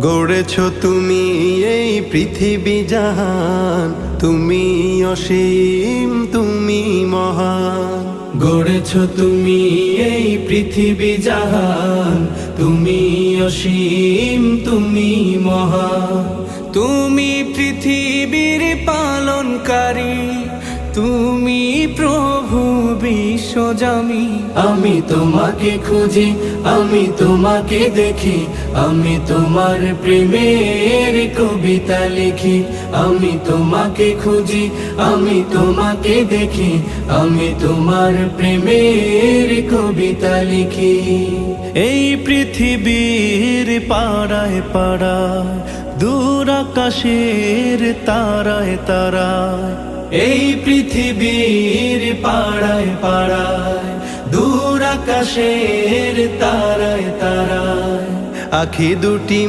গড়েছ তুমি এই পৃথিবী জাহান, তুমি অসীম তুমি মহান। গড়েছ তুমি এই পৃথিবী জাহান, তুমি অসীম তুমি মহান। তুমি পৃথিবীর পালনকারী, তুমি প্রভু বিশ্বজামি। আমি তোমাকে খুঁজি, আমি তোমাকে দেখি, আমি তোমার প্রেমের কবিতা লিখি। আমি তোমাকে খুঁজি, আমি তোমাকে দেখি, আমি তোমার প্রেমের কবিতা লিখি। এই পৃথিবীর পাড়ায় পাড়ায়, দূর আকাশের তারায় তারায়, এই পৃথিবীর পাড়ায় পাড়ায়, দূর আকাশের তারায় তারায়, আখি দুটি